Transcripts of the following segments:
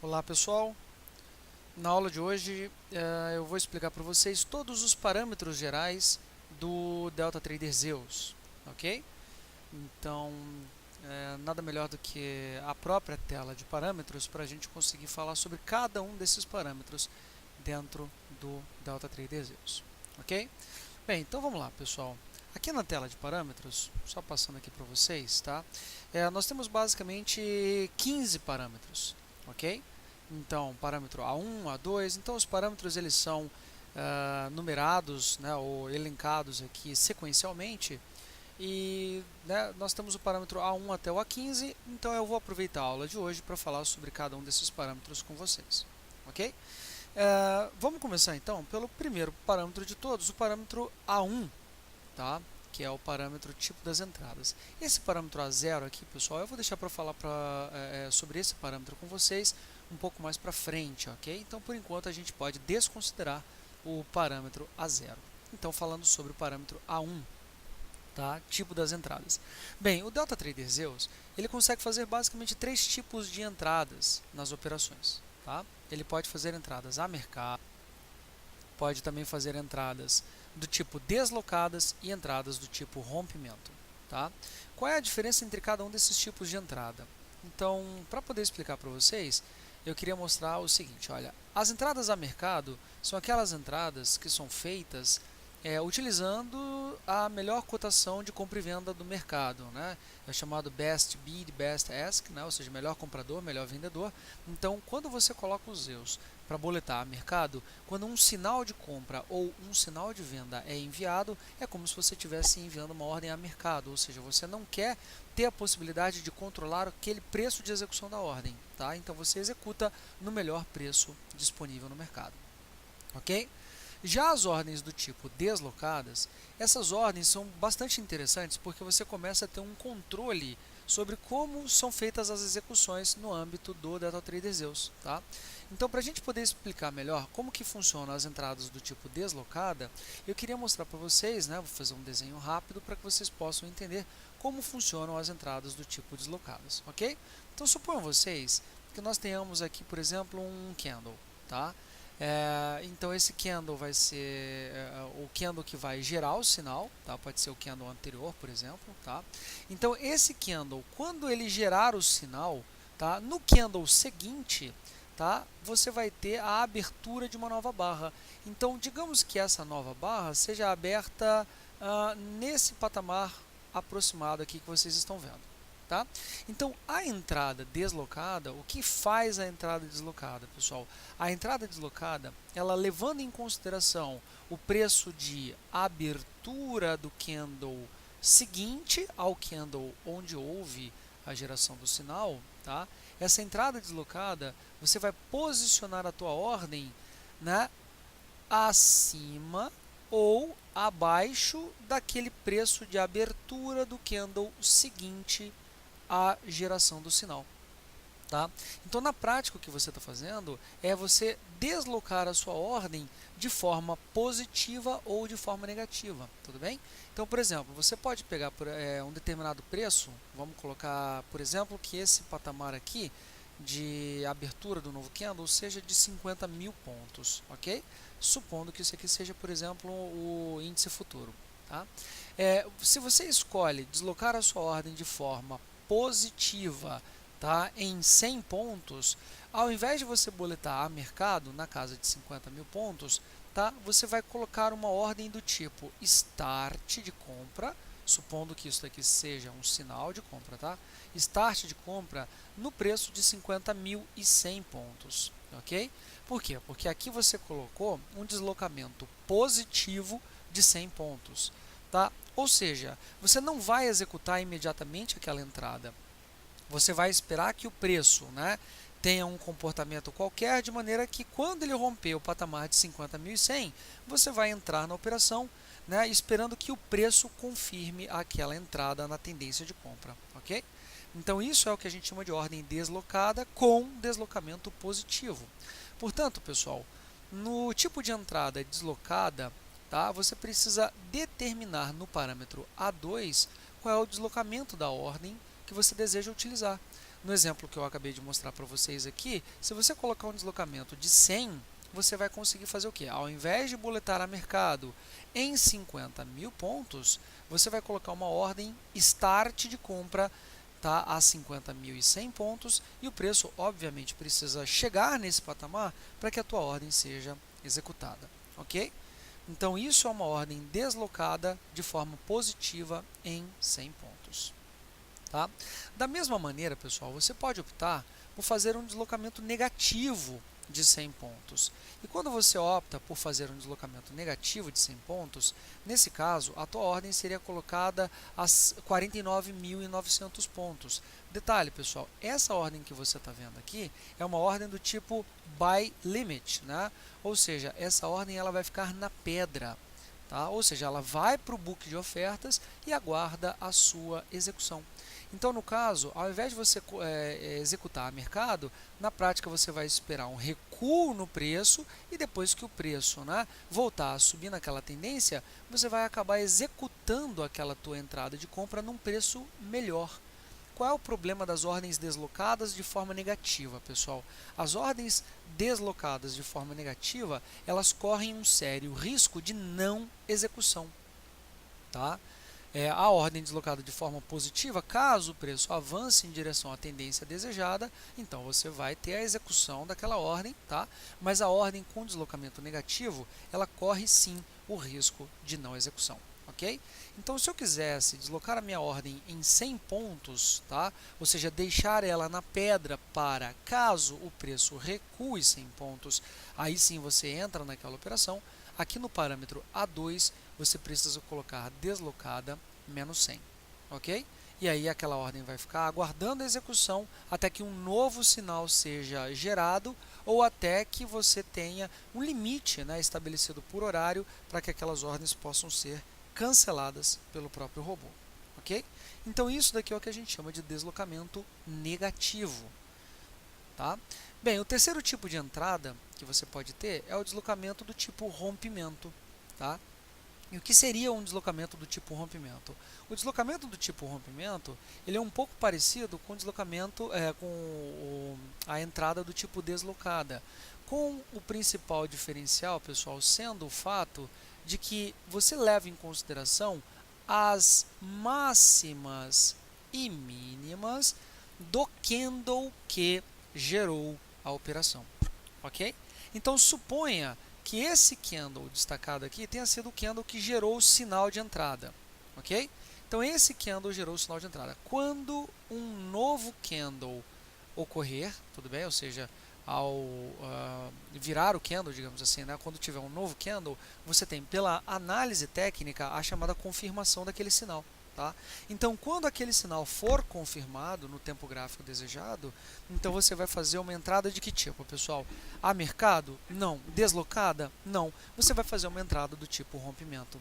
Olá pessoal, na aula de hoje eu vou explicar para vocês todos os parâmetros gerais do DeltaTrader Zeus, ok? Então, nada melhor do que a própria tela de parâmetros para a gente conseguir falar sobre cada um desses parâmetros dentro do DeltaTrader Zeus, ok? Bem, então vamos lá pessoal. Aqui na tela de parâmetros, só passando aqui para vocês, tá? Nós temos basicamente 15 parâmetros, ok? Então, parâmetro A1, A2, então os parâmetros eles são numerados, né, ou elencados aqui sequencialmente, e né, nós temos o parâmetro A1 até o A15, então eu vou aproveitar a aula de hoje para falar sobre cada um desses parâmetros com vocês, ok? Vamos começar então pelo primeiro parâmetro de todos, o parâmetro A1, tá? Que é o parâmetro tipo das entradas. Esse parâmetro A0 aqui, pessoal, eu vou deixar para falar sobre esse parâmetro com vocês um pouco mais para frente, ok? Então, por enquanto, a gente pode desconsiderar o parâmetro A0. Então, falando sobre o parâmetro A1, tá? Tipo das entradas. Bem, o DeltaTrader Zeus, ele consegue fazer basicamente três tipos de entradas nas operações, tá? Ele pode fazer entradas a mercado, pode também fazer entradas do tipo deslocadas e entradas do tipo rompimento. Tá? Qual é a diferença entre cada um desses tipos de entrada? Então, para poder explicar para vocês, eu queria mostrar o seguinte, olha, as entradas a mercado são aquelas entradas que são feitas utilizando a melhor cotação de compra e venda do mercado, né? É chamado Best Bid, Best Ask, né? Ou seja, melhor comprador, melhor vendedor. Então, quando você coloca os Zeus para boletar a mercado, quando um sinal de compra ou um sinal de venda é enviado, é como se você estivesse enviando uma ordem a mercado, ou seja, você não quer ter a possibilidade de controlar aquele preço de execução da ordem, tá? Então você executa no melhor preço disponível no mercado, ok? Já as ordens do tipo deslocadas, essas ordens são bastante interessantes porque você começa a ter um controle sobre como são feitas as execuções no âmbito do DeltaTrader Zeus. Tá? Então, para a gente poder explicar melhor como que funcionam as entradas do tipo deslocada, eu queria mostrar para vocês, né, vou fazer um desenho rápido para que vocês possam entender como funcionam as entradas do tipo deslocadas, ok? Então, suponham vocês que nós tenhamos aqui, por exemplo, um candle, tá? Então esse candle vai ser o candle que vai gerar o sinal, tá? Pode ser o candle anterior, por exemplo, tá? Então esse candle, quando ele gerar o sinal, tá? No candle seguinte, tá? Você vai ter a abertura de uma nova barra. Então digamos que essa nova barra seja aberta nesse patamar aproximado aqui que vocês estão vendo. Tá? Então, a entrada deslocada, o que faz a entrada deslocada, pessoal? A entrada deslocada, ela levando em consideração o preço de abertura do candle seguinte ao candle onde houve a geração do sinal, tá? Essa entrada deslocada, você vai posicionar a tua ordem, né, acima ou abaixo daquele preço de abertura do candle seguinte a geração do sinal. Tá? Então, na prática, o que você está fazendo é você deslocar a sua ordem de forma positiva ou de forma negativa, tudo bem? Então, por exemplo, você pode pegar um determinado preço, vamos colocar, por exemplo, que esse patamar aqui de abertura do novo candle seja de 50 mil pontos, ok? Supondo que isso aqui seja, por exemplo, o índice futuro. Tá? Se você escolhe deslocar a sua ordem de forma positiva, tá, em 100 pontos, ao invés de você boletar a mercado na casa de 50 mil pontos, tá, você vai colocar uma ordem do tipo start de compra, supondo que isso aqui seja um sinal de compra, tá? Start de compra no preço de 50.100 pontos, ok? Por quê? Porque aqui você colocou um deslocamento positivo de 100 pontos, tá? Ou seja, você não vai executar imediatamente aquela entrada. Você vai esperar que o preço, né, tenha um comportamento qualquer, de maneira que quando ele romper o patamar de 50.100, você vai entrar na operação, né, esperando que o preço confirme aquela entrada na tendência de compra, ok? Então isso é o que a gente chama de ordem deslocada com deslocamento positivo. Portanto, pessoal, no tipo de entrada deslocada, tá, você precisa determinar no parâmetro A2 qual é o deslocamento da ordem que você deseja utilizar. no exemplo que eu acabei de mostrar para vocês aqui, se você colocar um deslocamento de 100, você vai conseguir fazer o quê? Ao invés de boletar a mercado em 50 mil pontos, você vai colocar uma ordem start de compra, tá, a 50.100 pontos, e o preço, obviamente, precisa chegar nesse patamar para que a tua ordem seja executada, ok? Então, isso é uma ordem deslocada de forma positiva em 100 pontos. Tá? Da mesma maneira, pessoal, você pode optar por fazer um deslocamento negativo de 100 pontos. E quando você opta por fazer um deslocamento negativo de 100 pontos, nesse caso, a tua ordem seria colocada a 49.900 pontos. Detalhe, pessoal, essa ordem que você está vendo aqui é uma ordem do tipo Buy Limit, né? Ou seja, essa ordem ela vai ficar na pedra. Tá? Ou seja, ela vai para o book de ofertas e aguarda a sua execução. Então, no caso, ao invés de você executar a mercado, na prática você vai esperar um recuo no preço e depois que o preço, né, voltar a subir naquela tendência, você vai acabar executando aquela tua entrada de compra num preço melhor. Qual é o problema das ordens deslocadas de forma negativa, pessoal? As ordens deslocadas de forma negativa, elas correm um sério risco de não execução. Tá? A ordem deslocada de forma positiva, caso o preço avance em direção à tendência desejada, então você vai ter a execução daquela ordem, tá? Mas a ordem com deslocamento negativo, ela corre sim o risco de não execução. Ok? Então, se eu quisesse deslocar a minha ordem em 100 pontos, tá? Ou seja, deixar ela na pedra para caso o preço recue 100 pontos, aí sim você entra naquela operação. Aqui no parâmetro A2, você precisa colocar deslocada menos 100, ok? E aí aquela ordem vai ficar aguardando a execução até que um novo sinal seja gerado ou até que você tenha um limite, né, estabelecido por horário para que aquelas ordens possam ser canceladas pelo próprio robô, ok? Então isso daqui é o que a gente chama de deslocamento negativo, tá? Bem, o terceiro tipo de entrada que você pode ter é o deslocamento do tipo rompimento, tá? E o que seria um deslocamento do tipo rompimento? O deslocamento do tipo rompimento, ele é um pouco parecido com o deslocamento, a entrada do tipo deslocada, com o principal diferencial, pessoal, sendo o fato de que você leva em consideração as máximas e mínimas do candle que gerou a operação, ok? Então, suponha que esse candle destacado aqui tenha sido o candle que gerou o sinal de entrada, ok? Então, esse candle gerou o sinal de entrada. Quando um novo candle ocorrer, tudo bem? Ou seja, ao virar o candle, digamos assim, né? Quando tiver um novo candle, você tem, pela análise técnica, a chamada confirmação daquele sinal. Tá? Então, quando aquele sinal for confirmado no tempo gráfico desejado, então você vai fazer uma entrada de que tipo, pessoal? A mercado? Não. Deslocada? Não. Você vai fazer uma entrada do tipo rompimento.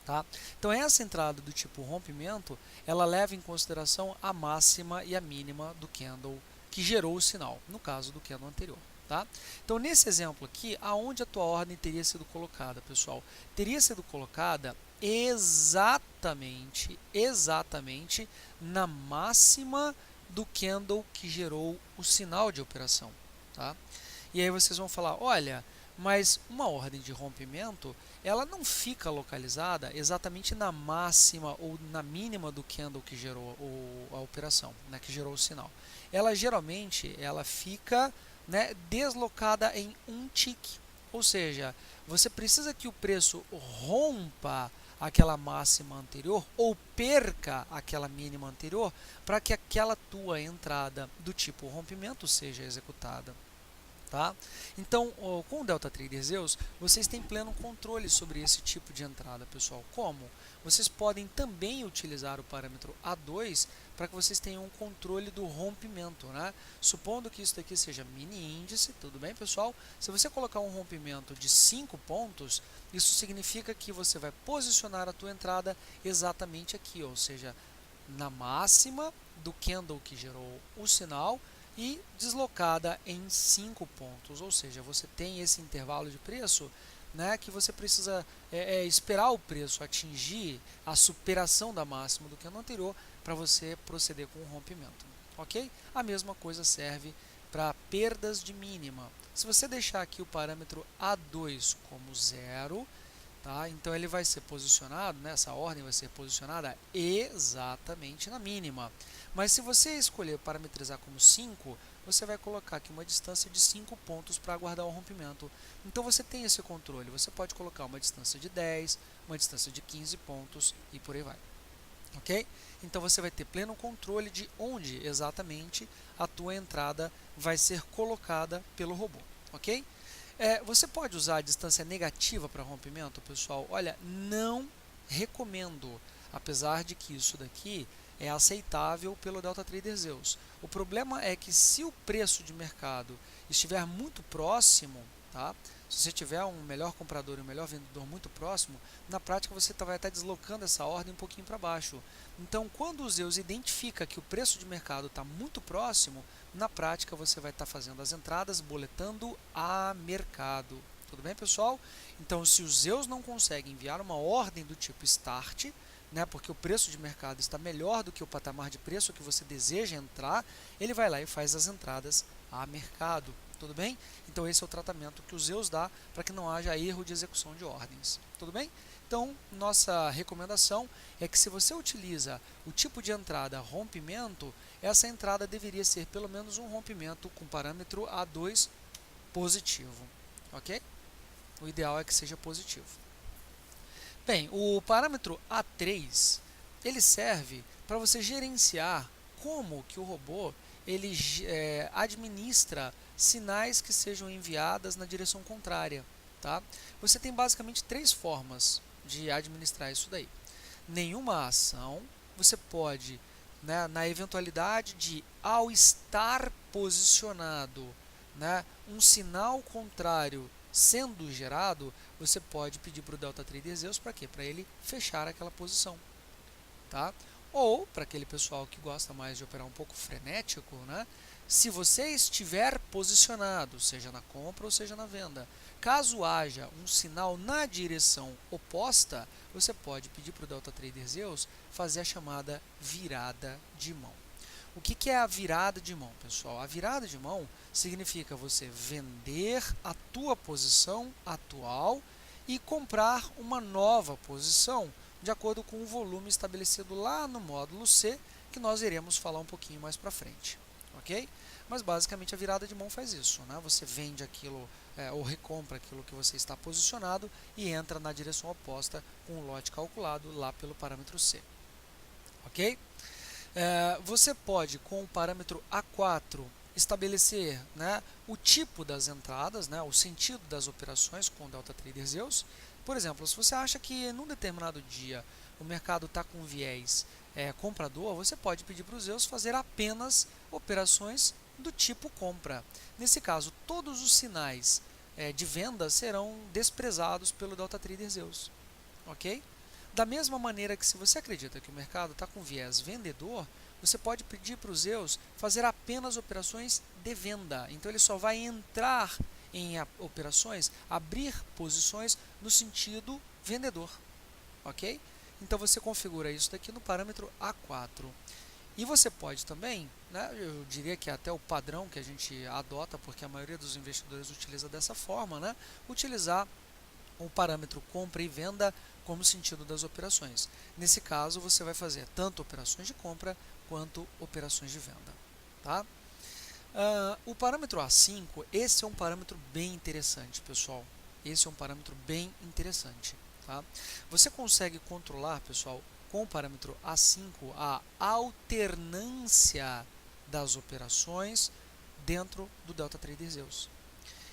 Tá? Então, essa entrada do tipo rompimento, ela leva em consideração a máxima e a mínima do candle que gerou o sinal, no caso do candle anterior. Tá? Então, nesse exemplo aqui, aonde a tua ordem teria sido colocada, pessoal? Teria sido colocada exatamente na máxima do candle que gerou o sinal de operação. Tá? E aí vocês vão falar, olha, mas uma ordem de rompimento, ela não fica localizada exatamente na máxima ou na mínima do candle que gerou a operação, né, que gerou o sinal. Ela geralmente fica, né, deslocada em um tique, ou seja, você precisa que o preço rompa aquela máxima anterior ou perca aquela mínima anterior para que aquela tua entrada do tipo rompimento seja executada. Tá? Então, com o DeltaTrader Zeus, vocês têm pleno controle sobre esse tipo de entrada, pessoal. Como? Vocês podem também utilizar o parâmetro A2 para que vocês tenham um controle do rompimento, né? Supondo que isso daqui seja mini índice, tudo bem, pessoal? Se você colocar um rompimento de 5 pontos, isso significa que você vai posicionar a tua entrada exatamente aqui, ou seja, na máxima do candle que gerou o sinal, e deslocada em 5 pontos, ou seja, você tem esse intervalo de preço, né, que você precisa esperar o preço atingir a superação da máxima do candle anterior para você proceder com o rompimento. ok? A mesma coisa serve para perdas de mínima. Se você deixar aqui o parâmetro A2 como 0, tá? Então ele vai ser posicionado, né? Essa ordem vai ser posicionada exatamente na mínima. Mas se você escolher parametrizar como 5, você vai colocar aqui uma distância de 5 pontos para aguardar o rompimento. Então você tem esse controle, você pode colocar uma distância de 10, uma distância de 15 pontos e por aí vai. Ok? Então você vai ter pleno controle de onde exatamente a tua entrada vai ser colocada pelo robô. Ok? Você pode usar a distância negativa para rompimento, pessoal? Olha, não recomendo, apesar de que isso daqui é aceitável pelo DeltaTrader Zeus. O problema é que se o preço de mercado estiver muito próximo, tá? Se você tiver um melhor comprador e um melhor vendedor muito próximo, na prática você vai estar deslocando essa ordem um pouquinho para baixo. Então, quando o Zeus identifica que o preço de mercado está muito próximo, na prática você vai estar fazendo as entradas, boletando a mercado. Tudo bem, pessoal? Então, se o Zeus não consegue enviar uma ordem do tipo Start, né, porque o preço de mercado está melhor do que o patamar de preço que você deseja entrar, ele vai lá e faz as entradas a mercado. Tudo bem? Então esse é o tratamento que o Zeus dá para que não haja erro de execução de ordens. Tudo bem? Então, nossa recomendação é que se você utiliza o tipo de entrada rompimento, essa entrada deveria ser pelo menos um rompimento com parâmetro A2 positivo. Ok? O ideal é que seja positivo. Bem, o parâmetro A3, ele serve para você gerenciar como que o robô ele administra sinais que sejam enviadas na direção contrária. Tá? Você tem basicamente 3 formas de administrar isso daí. Nenhuma ação, você pode, né, na eventualidade de, ao estar posicionado, né, um sinal contrário sendo gerado, você pode pedir para o DeltaTrader Zeus para quê? Para ele fechar aquela posição. Tá? Ou, para aquele pessoal que gosta mais de operar um pouco frenético, né? Se você estiver posicionado, seja na compra ou seja na venda, caso haja um sinal na direção oposta, você pode pedir para o DeltaTrader Zeus fazer a chamada virada de mão. O que é a virada de mão, pessoal? A virada de mão significa você vender a tua posição atual e comprar uma nova posição de acordo com o volume estabelecido lá no módulo C, que nós iremos falar um pouquinho mais para frente. Ok? Mas basicamente a virada de mão faz isso, né? Você vende aquilo ou recompra aquilo que você está posicionado e entra na direção oposta com o lote calculado lá pelo parâmetro C. Ok? Você pode, com o parâmetro A4, estabelecer, né, o tipo das entradas, né, o sentido das operações com o DeltaTrader Zeus. Por exemplo, se você acha que num determinado dia o mercado está com viés comprador, você pode pedir para o Zeus fazer apenas operações do tipo compra. Nesse caso, todos os sinais de venda serão desprezados pelo DeltaTrader Zeus. Ok? Da mesma maneira que se você acredita que o mercado está com viés vendedor, você pode pedir para o Zeus fazer apenas operações de venda. Então ele só vai entrar em operações, abrir posições no sentido vendedor. Ok? Então você configura isso daqui no parâmetro A4. E você pode também, né, eu diria que é até o padrão que a gente adota, porque a maioria dos investidores utiliza dessa forma, né, utilizar o parâmetro compra e venda como sentido das operações. Nesse caso, você vai fazer tanto operações de compra quanto operações de venda. Tá? O parâmetro A5, esse é um parâmetro bem interessante, pessoal. Esse é um parâmetro bem interessante. Tá? Você consegue controlar, pessoal, com o parâmetro A5, a alternância das operações dentro do DeltaTrader Zeus.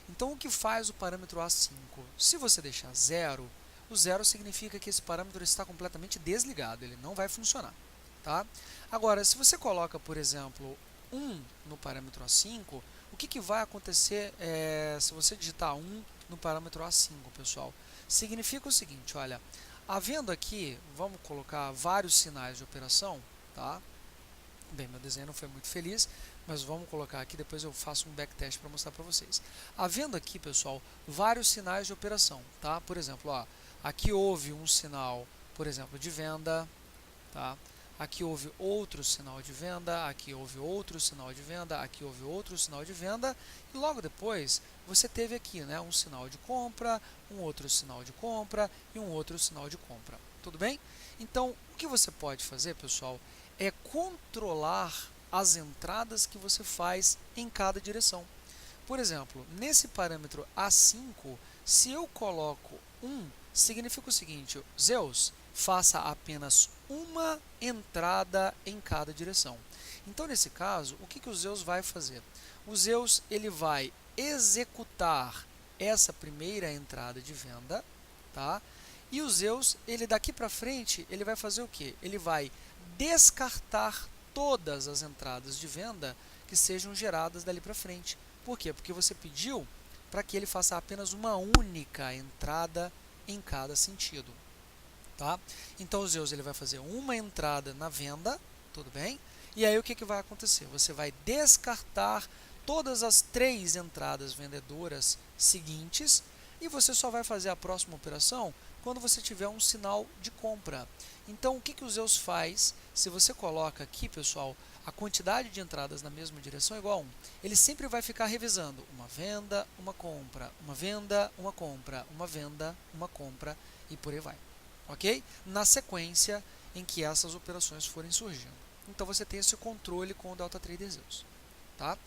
Então, o que faz o parâmetro A5? Se você deixar 0, o 0 significa que esse parâmetro está completamente desligado, ele não vai funcionar. Tá? Agora, se você coloca, por exemplo, 1 no parâmetro A5, o que vai acontecer se você digitar 1 no parâmetro A5, pessoal? Significa o seguinte, olha, havendo aqui, vamos colocar vários sinais de operação, tá? Bem, meu desenho não foi muito feliz, mas vamos colocar aqui, depois eu faço um backtest para mostrar para vocês. Havendo aqui, pessoal, vários sinais de operação, tá? Por exemplo, ó, aqui houve um sinal, por exemplo, de venda, tá? aqui houve outro sinal de venda, aqui houve outro sinal de venda, aqui houve outro sinal de venda, e logo depois você teve aqui, né, um sinal de compra, um outro sinal de compra e um outro sinal de compra. Tudo bem? Então, o que você pode fazer, pessoal, é controlar as entradas que você faz em cada direção. Por exemplo, nesse parâmetro A5, se eu coloco 1, significa o seguinte: Zeus, faça apenas uma entrada em cada direção. Então, nesse caso, o que o Zeus vai fazer? O Zeus ele vai executar essa primeira entrada de venda, tá? E o Zeus, ele daqui para frente, ele vai fazer o quê? Ele vai descartar todas as entradas de venda que sejam geradas dali para frente. Por quê? Porque você pediu para que ele faça apenas uma única entrada em cada sentido. Tá? Então, o Zeus ele vai fazer uma entrada na venda, tudo bem? E aí o que vai acontecer? Você vai descartar todas as 3 entradas vendedoras seguintes e você só vai fazer a próxima operação quando você tiver um sinal de compra. Então, o que o Zeus faz? Se você coloca aqui, pessoal, a quantidade de entradas na mesma direção é igual a 1. Ele sempre vai ficar revisando uma venda, uma compra, uma venda, uma compra, uma venda, uma compra e por aí vai. Ok? Na sequência em que essas operações forem surgindo. Então, você tem esse controle com o DeltaTrader Zeus. Tá?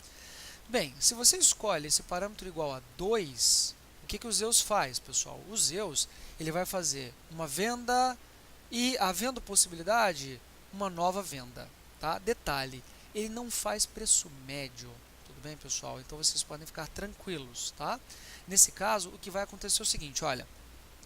Bem, se você escolhe esse parâmetro igual a 2, o que o Zeus faz, pessoal? O Zeus ele vai fazer uma venda e, havendo possibilidade, uma nova venda. Tá? Detalhe, ele não faz preço médio. Tudo bem, pessoal? Então, vocês podem ficar tranquilos. Tá? Nesse caso, o que vai acontecer é o seguinte, olha,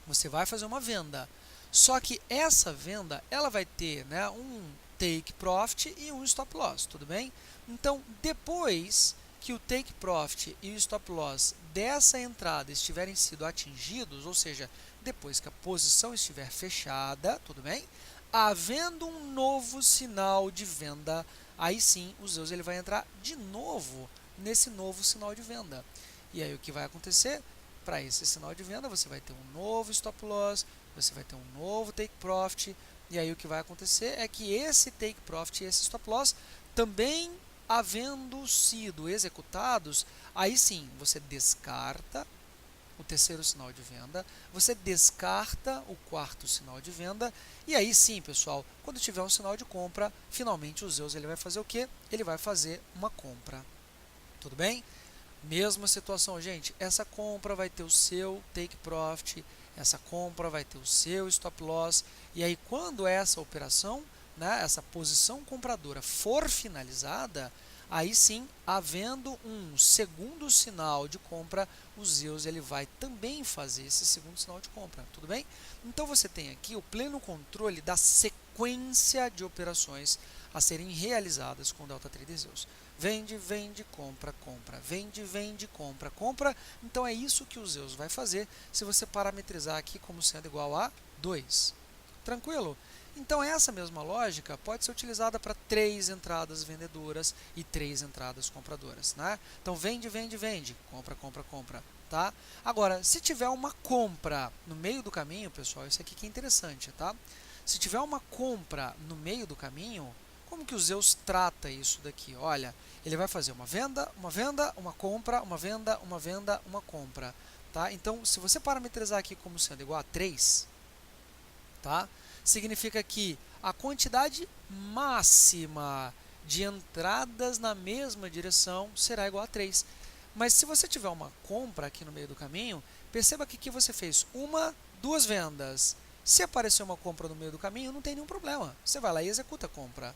você vai fazer uma venda, só que essa venda ela vai ter, né, um take profit e um stop loss, tudo bem? Então, depois que o take profit e o stop loss dessa entrada estiverem sido atingidos, ou seja, depois que a posição estiver fechada, tudo bem? Havendo um novo sinal de venda, aí sim o Zeus ele vai entrar de novo nesse novo sinal de venda. E aí o que vai acontecer? Para esse sinal de venda, você vai ter um novo stop loss, você vai ter um novo take profit, e aí o que vai acontecer é que esse take profit e esse stop loss também havendo sido executados, aí sim você descarta o terceiro sinal de venda, você descarta o quarto sinal de venda, e aí sim, pessoal, quando tiver um sinal de compra, finalmente o Zeus ele vai fazer o quê? Ele vai fazer uma compra. Tudo bem? Mesma situação, gente, essa compra vai ter o seu take profit, essa compra vai ter o seu stop loss, e aí quando essa operação, né, essa posição compradora for finalizada, aí sim, havendo um segundo sinal de compra, o Zeus ele vai também fazer esse segundo sinal de compra, tudo bem? Então você tem aqui o pleno controle da sequência de operações a serem realizadas com o DeltaTrader Zeus. Vende, vende, compra, compra. Vende, vende, compra, compra. Então, é isso que o Zeus vai fazer se você parametrizar aqui como sendo igual a 2. Tranquilo? Então, essa mesma lógica pode ser utilizada para 3 entradas vendedoras e 3 entradas compradoras. Né? Então, vende, vende, vende. Compra, compra, compra. Tá? Agora, se tiver uma compra no meio do caminho, pessoal, isso aqui que é interessante. Tá? Se tiver uma compra no meio do caminho, como que o Zeus trata isso daqui? Olha, ele vai fazer uma venda, uma compra, uma venda, uma compra. Tá? Então, se você parametrizar aqui como sendo igual a 3, tá? Significa que a quantidade máxima de entradas na mesma direção será igual a 3. Mas se você tiver uma compra aqui no meio do caminho, perceba que aqui você fez uma, 2 vendas. Se aparecer uma compra no meio do caminho, não tem nenhum problema. Você vai lá e executa a compra.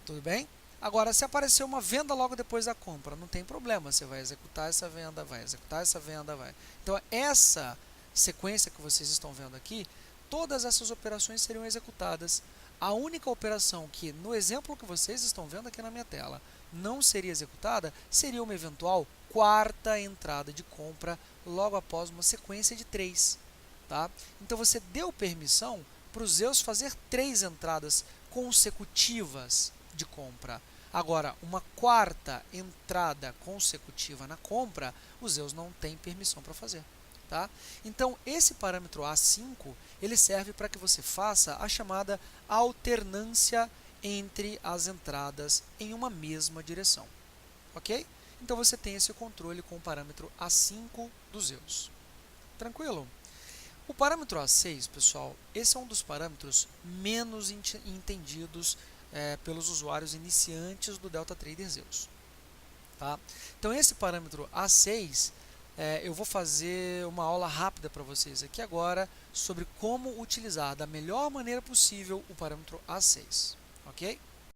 Tudo bem? Agora, se aparecer uma venda logo depois da compra, não tem problema. Você vai executar essa venda, vai executar essa venda, vai. Então, essa sequência que vocês estão vendo aqui, todas essas operações seriam executadas. A única operação que, no exemplo que vocês estão vendo aqui na minha tela, não seria executada, seria uma eventual quarta entrada de compra logo após uma sequência de 3. Tá? Então, você deu permissão para o Zeus fazer 3 entradas consecutivas de compra. Agora, uma quarta entrada consecutiva na compra, o Zeus não tem permissão para fazer. Tá? Então, esse parâmetro A5, ele serve para que você faça a chamada alternância entre as entradas em uma mesma direção. Ok? Então, você tem esse controle com o parâmetro A5 dos Zeus. Tranquilo? O parâmetro A6, pessoal, esse é um dos parâmetros menos entendidos pelos usuários iniciantes do DeltaTrader Zeus. Tá? Então, esse parâmetro A6, eu vou fazer uma aula rápida para vocês aqui agora sobre como utilizar da melhor maneira possível o parâmetro A6. Ok?